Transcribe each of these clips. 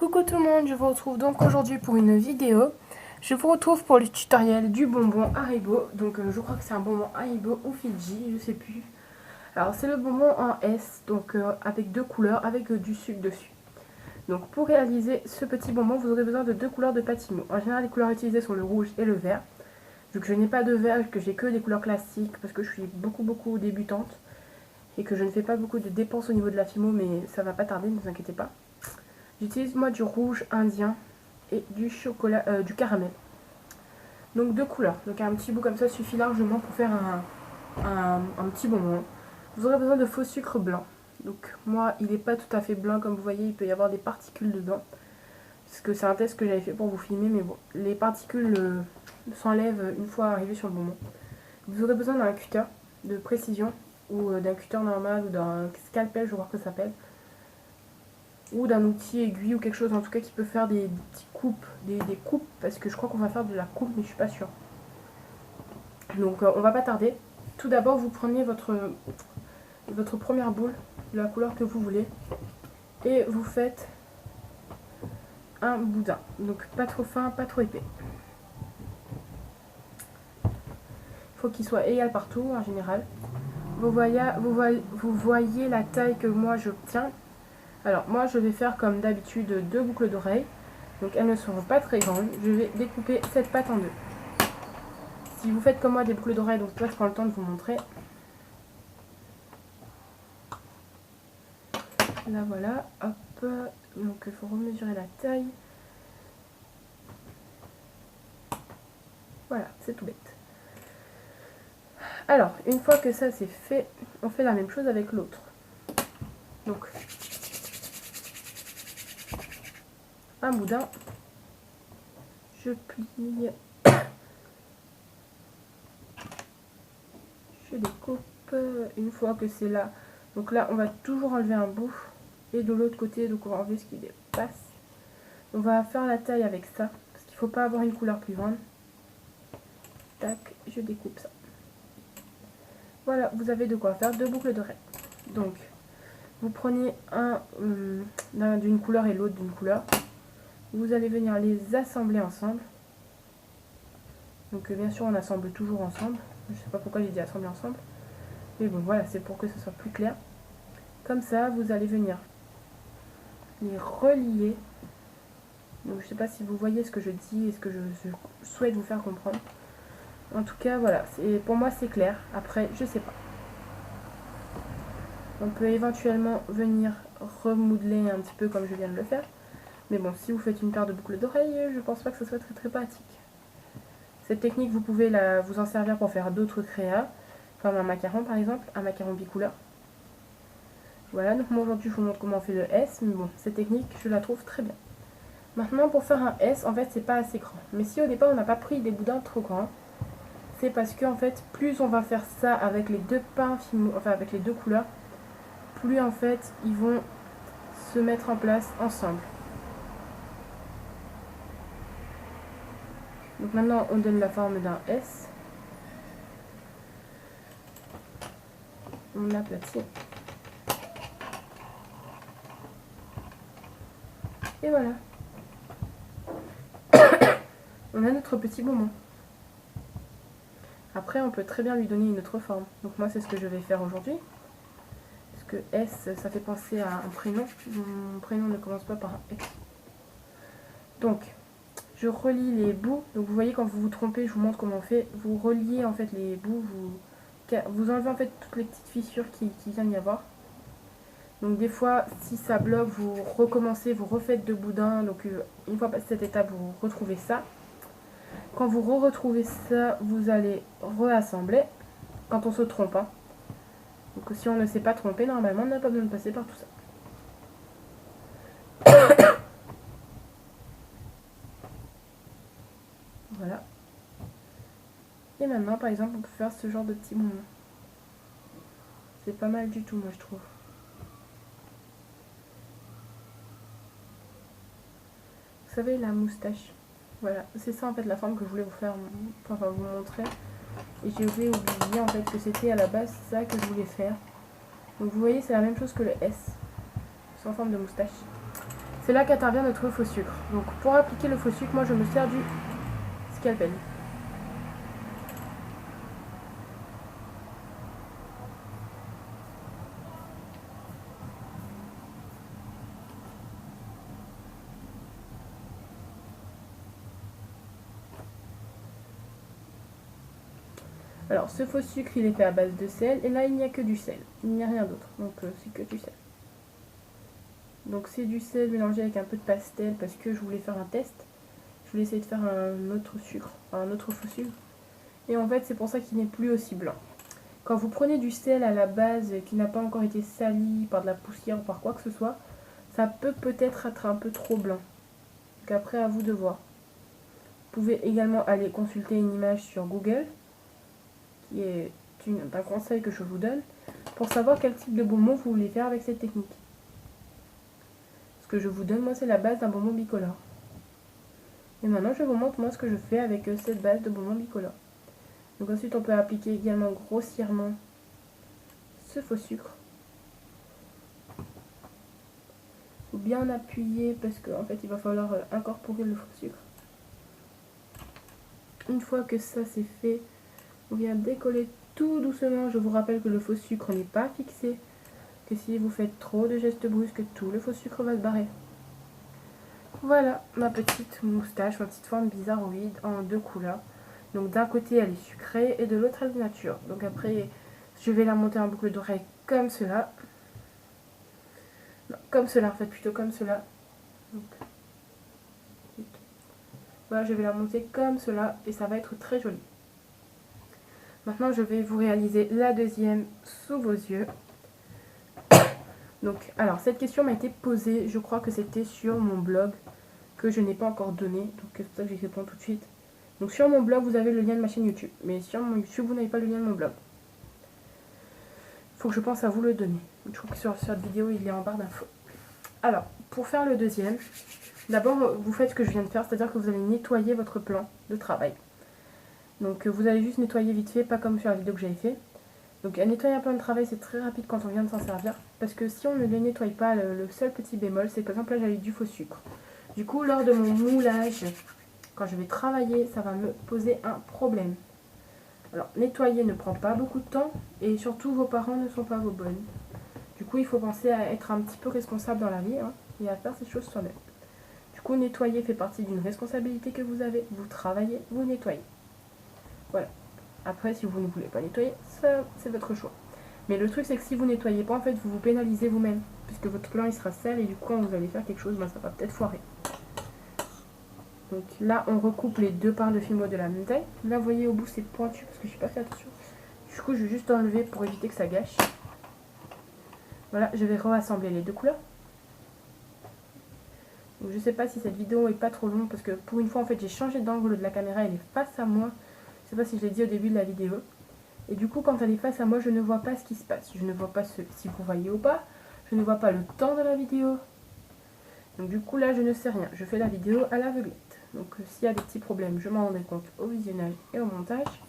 Coucou tout le monde, je vous retrouve donc aujourd'hui pour une vidéo. Je vous retrouve pour le tutoriel du bonbon Haribo. Donc je crois que c'est un bonbon Haribo ou Fidji, je sais plus. Alors c'est le bonbon en S, donc avec deux couleurs, avec du sucre dessus. Donc pour réaliser ce petit bonbon, vous aurez besoin de deux couleurs de Patimo. En général, les couleurs utilisées sont le rouge et le vert. Vu que je n'ai pas de vert, que j'ai que des couleurs classiques, parce que je suis beaucoup débutante, et que je ne fais pas beaucoup de dépenses au niveau de la Fimo, mais ça va pas tarder, ne vous inquiétez pas. J'utilise moi du rouge indien et du chocolat, du caramel. Donc deux couleurs. Donc un petit bout comme ça suffit largement pour faire un petit bonbon. Vous aurez besoin de faux sucre blanc. Donc moi il n'est pas tout à fait blanc comme vous voyez, il peut y avoir des particules dedans. Parce que c'est un test que j'avais fait pour vous filmer, mais bon, les particules s'enlèvent une fois arrivé sur le bonbon. Vous aurez besoin d'un cutter de précision, ou d'un cutter normal, ou d'un scalpel, je crois que ça s'appelle. Ou d'un outil aiguille ou quelque chose en tout cas qui peut faire des petites coupes, des coupes, parce que je crois qu'on va faire de la coupe mais je suis pas sûre. Donc on va pas tarder. Tout d'abord vous prenez votre première boule de la couleur que vous voulez et vous faites un boudin. Donc pas trop fin, pas trop épais. Il faut qu'il soit égal partout en général. Vous voyez la taille que moi j'obtiens. Alors moi je vais faire comme d'habitude deux boucles d'oreilles. Donc elles ne seront pas très grandes. Je vais découper cette pâte en deux. Si vous faites comme moi des boucles d'oreilles, donc là je prends le temps de vous montrer. Là voilà, hop. Donc il faut remesurer la taille. Voilà, c'est tout bête. Alors, une fois que ça c'est fait, on fait la même chose avec l'autre. Donc, un boudin. Je plie. Je découpe une fois que c'est là. Donc là, on va toujours enlever un bout. Et de l'autre côté, donc on va enlever ce qui dépasse. On va faire la taille avec ça. Parce qu'il ne faut pas avoir une couleur plus grande. Tac, je découpe ça. Voilà, vous avez de quoi faire deux boucles d'oreilles. Donc, vous prenez un d'une couleur et l'autre d'une couleur. Vous allez venir les assembler ensemble. Donc bien sûr, on assemble toujours ensemble. Je ne sais pas pourquoi j'ai dit assembler ensemble. Mais bon, voilà, c'est pour que ce soit plus clair. Comme ça, vous allez venir les relier. Donc je ne sais pas si vous voyez ce que je dis et ce que je souhaite vous faire comprendre. En tout cas, voilà, pour moi c'est clair. Après, je sais pas. On peut éventuellement venir remodeler un petit peu comme je viens de le faire. Mais bon, si vous faites une paire de boucles d'oreilles, je pense pas que ce soit très pratique. Cette technique, vous pouvez vous en servir pour faire d'autres créas, comme un macaron par exemple, un macaron bicouleur. Voilà, donc moi aujourd'hui je vous montre comment on fait le S, mais bon, cette technique, je la trouve très bien. Maintenant, pour faire un S, en fait, c'est pas assez grand. Mais si au départ on n'a pas pris des boudins trop grands, c'est parce que en fait, plus on va faire ça avec les deux pains, enfin avec les deux couleurs, plus en fait, ils vont se mettre en place ensemble. Donc maintenant, on donne la forme d'un S. On aplatit. Et voilà. On a notre petit bonbon. Après, on peut très bien lui donner une autre forme. Donc moi, c'est ce que je vais faire aujourd'hui. Parce que S, ça fait penser à un prénom. Mon prénom ne commence pas par un X. Donc, je relie les bouts. Donc vous voyez, quand vous vous trompez, je vous montre comment on fait. Vous reliez en fait les bouts. Vous enlevez en fait toutes les petites fissures qui viennent y avoir. Donc des fois, si ça bloque, vous recommencez, vous refaites de boudin. Donc une fois passé cette étape, vous retrouvez ça. Quand vous retrouvez ça, vous allez reassembler. Quand on se trompe. Hein. Donc si on ne s'est pas trompé, normalement, on n'a pas besoin de passer par tout ça. Voilà. Et maintenant, par exemple, on peut faire ce genre de petit bonbon. C'est pas mal du tout, moi, je trouve. Vous savez, la moustache. Voilà, c'est ça en fait la forme que je voulais vous faire, enfin vous montrer. Et j'ai oublié en fait que c'était à la base ça que je voulais faire. Donc vous voyez, c'est la même chose que le S. C'est en forme de moustache. c'est là qu'intervient notre faux sucre. Donc pour appliquer le faux sucre, moi je me sers du scalpel. Alors ce faux sucre il est fait à base de sel et là il n'y a que du sel, il n'y a rien d'autre, donc c'est que du sel. Donc c'est du sel mélangé avec un peu de pastel parce que je voulais faire un test. Je voulais essayer de faire un autre sucre, un autre faux sucre. Et en fait c'est pour ça qu'il n'est plus aussi blanc. Quand vous prenez du sel à la base qui n'a pas encore été sali par de la poussière ou par quoi que ce soit, ça peut peut-être être un peu trop blanc. Donc après à vous de voir. Vous pouvez également aller consulter une image sur Google, qui est un conseil que je vous donne, pour savoir quel type de bonbon vous voulez faire avec cette technique. Ce que je vous donne, moi, c'est la base d'un bonbon bicolore. Et maintenant, je vous montre, moi, ce que je fais avec cette base de bonbon bicolore. Donc ensuite, on peut appliquer également grossièrement ce faux sucre. Il faut bien appuyer parce qu'en fait, il va falloir incorporer le faux sucre. Une fois que ça c'est fait, on vient décoller tout doucement. Je vous rappelle que le faux sucre n'est pas fixé, que si vous faites trop de gestes brusques, tout le faux sucre va se barrer. Voilà ma petite moustache, ma petite forme bizarroïde en deux couleurs. Donc d'un côté elle est sucrée et de l'autre elle est nature. Donc après je vais la monter en boucle d'oreille comme cela. Non, comme cela en fait, plutôt comme cela. Donc, voilà, je vais la monter comme cela et ça va être très joli. Maintenant je vais vous réaliser la deuxième sous vos yeux. Donc alors cette question m'a été posée, je crois que c'était sur mon blog que je n'ai pas encore donné, donc c'est pour ça que j'y réponds tout de suite. Donc sur mon blog vous avez le lien de ma chaîne YouTube, mais sur mon YouTube vous n'avez pas le lien de mon blog. Il faut que je pense à vous le donner. Je trouve que sur cette vidéo il est en barre d'infos. Alors pour faire le deuxième, d'abord vous faites ce que je viens de faire, c'est-à-dire que vous allez nettoyer votre plan de travail. Donc vous allez juste nettoyer vite fait, pas comme sur la vidéo que j'avais fait. Donc nettoyer un plan de travail c'est très rapide quand on vient de s'en servir. Parce que si on ne le nettoie pas, le seul petit bémol c'est que par exemple là j'avais du faux sucre. Du coup lors de mon moulage, quand je vais travailler, ça va me poser un problème. Alors nettoyer ne prend pas beaucoup de temps et surtout vos parents ne sont pas vos bonnes. Du coup il faut penser à être un petit peu responsable dans la vie et à faire ces choses soi-même. Du coup nettoyer fait partie d'une responsabilité que vous avez. Vous travaillez, vous nettoyez. Voilà. Après, si vous ne voulez pas nettoyer, ça c'est votre choix. Mais le truc c'est que si vous nettoyez pas, en fait, vous vous pénalisez vous-même. Puisque votre plan il sera sale et du coup quand vous allez faire quelque chose, ça va peut-être foirer. Donc là, on recoupe les deux parts de film de la même taille. Là, vous voyez au bout c'est pointu parce que je n'ai pas fait attention. Du coup, je vais juste enlever pour éviter que ça gâche. Voilà, je vais rassembler les deux couleurs. Donc, je sais pas si cette vidéo est pas trop longue parce que pour une fois, en fait, j'ai changé d'angle de la caméra, elle est face à moi. Je sais pas si je l'ai dit au début de la vidéo. Et du coup, quand elle est face à moi, je ne vois pas ce qui se passe. Je ne vois pas si vous voyez ou pas. Je ne vois pas le temps de la vidéo. Donc du coup, là, je ne sais rien. Je fais la vidéo à l'aveuglette. Donc s'il y a des petits problèmes, je m'en rendrai compte au visionnage et au montage.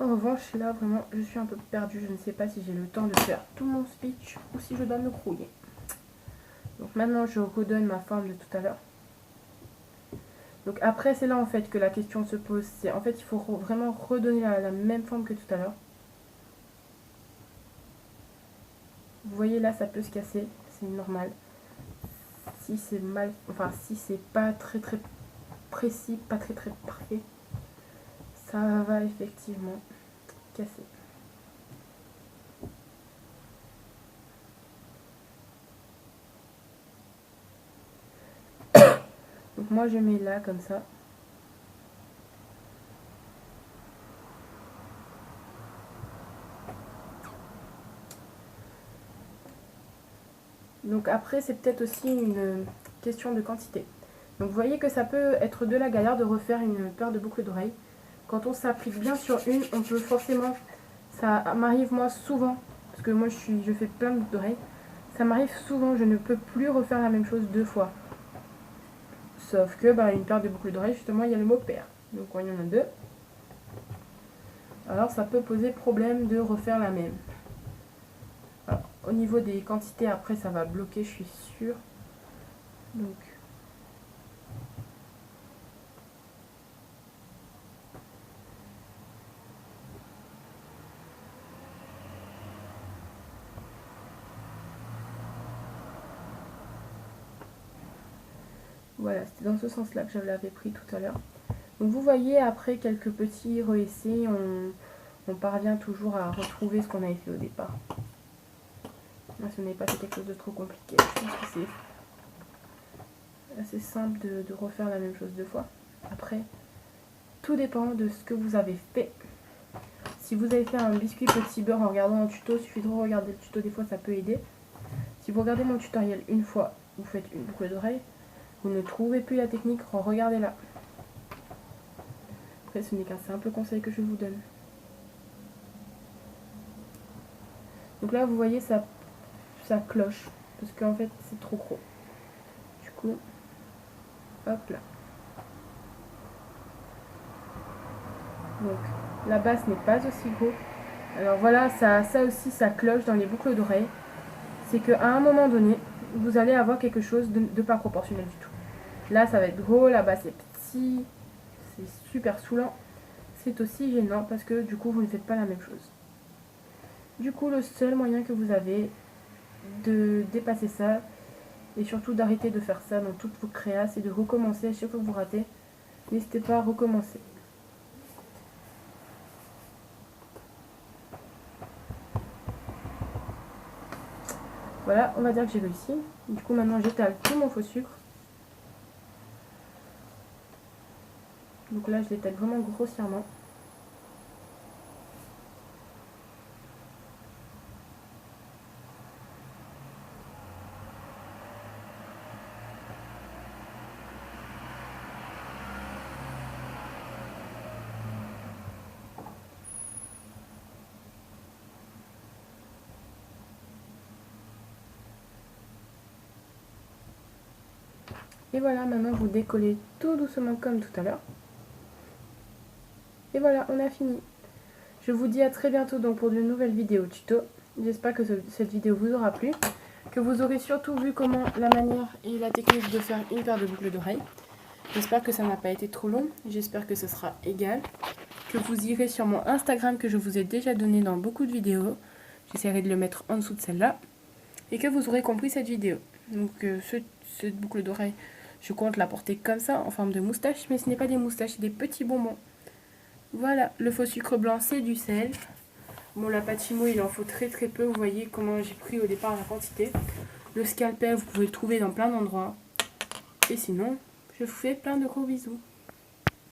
En revanche, là, vraiment, je suis un peu perdue. Je ne sais pas si j'ai le temps de faire tout mon speech ou si je dois me grouiller. Donc maintenant, je redonne ma forme de tout à l'heure. Donc après, c'est là en fait que la question se pose. C'est en fait, il faut vraiment redonner la même forme que tout à l'heure. Vous voyez là, ça peut se casser, c'est normal. Si c'est mal, enfin si c'est pas très précis, pas très parfait, ça va effectivement casser. Donc moi je mets là comme ça. Donc après c'est peut-être aussi une question de quantité. Donc vous voyez que ça peut être de la galère de refaire une paire de boucles d'oreilles. Quand on s'applique bien sur une, on peut forcément, ça m'arrive moi souvent, parce que moi je fais plein de boucles d'oreilles, ça m'arrive souvent, je ne peux plus refaire la même chose deux fois. Sauf que une paire de boucles d'oreilles, justement, il y a le mot paire. Donc il y en a deux. Alors ça peut poser problème de refaire la même. Alors, au niveau des quantités, après ça va bloquer, je suis sûre. Donc voilà, c'était dans ce sens-là que je l'avais pris tout à l'heure. Donc vous voyez, après quelques petits re-essais, on parvient toujours à retrouver ce qu'on avait fait au départ. Là, ce n'est pas quelque chose de trop compliqué. Je pense que c'est assez simple de refaire la même chose deux fois. Après, tout dépend de ce que vous avez fait. Si vous avez fait un biscuit petit beurre en regardant un tuto, il suffit de regarder le tuto, des fois ça peut aider. Si vous regardez mon tutoriel une fois, vous faites une boucle d'oreille, vous ne trouvez plus la technique, regardez-la. Après, ce n'est qu'un simple conseil que je vous donne. Donc là, vous voyez, ça cloche, parce qu'en fait, c'est trop gros. Du coup, hop là. Donc, la basse n'est pas aussi gros. Alors voilà, ça aussi, ça cloche dans les boucles d'oreilles. C'est qu'à un moment donné, vous allez avoir quelque chose de pas proportionnel du tout. Là, ça va être gros, la basse est petit, c'est super saoulant. C'est aussi gênant parce que du coup, vous ne faites pas la même chose. Du coup, le seul moyen que vous avez de dépasser ça, et surtout d'arrêter de faire ça dans toutes vos créas, c'est de recommencer à chaque fois que vous ratez. N'hésitez pas à recommencer. Voilà, on va dire que j'ai réussi. Du coup, maintenant, j'étale tout mon faux sucre. Donc là, je l'étale vraiment grossièrement. Et voilà, maintenant vous décollez tout doucement comme tout à l'heure. Et voilà, on a fini. Je vous dis à très bientôt donc pour de nouvelles vidéos tuto. J'espère que cette vidéo vous aura plu. Que vous aurez surtout vu comment la manière et la technique de faire une paire de boucles d'oreilles. J'espère que ça n'a pas été trop long. J'espère que ce sera égal. Que vous irez sur mon Instagram que je vous ai déjà donné dans beaucoup de vidéos. J'essaierai de le mettre en dessous de celle-là. Et que vous aurez compris cette vidéo. Donc cette boucle d'oreille, je compte la porter comme ça, en forme de moustache. Mais ce n'est pas des moustaches, c'est des petits bonbons. Voilà, le faux sucre blanc, c'est du sel. Bon, la pâte il en faut très très peu. Vous voyez comment j'ai pris au départ la quantité. Le scalpel, vous pouvez le trouver dans plein d'endroits. Et sinon, je vous fais plein de gros bisous.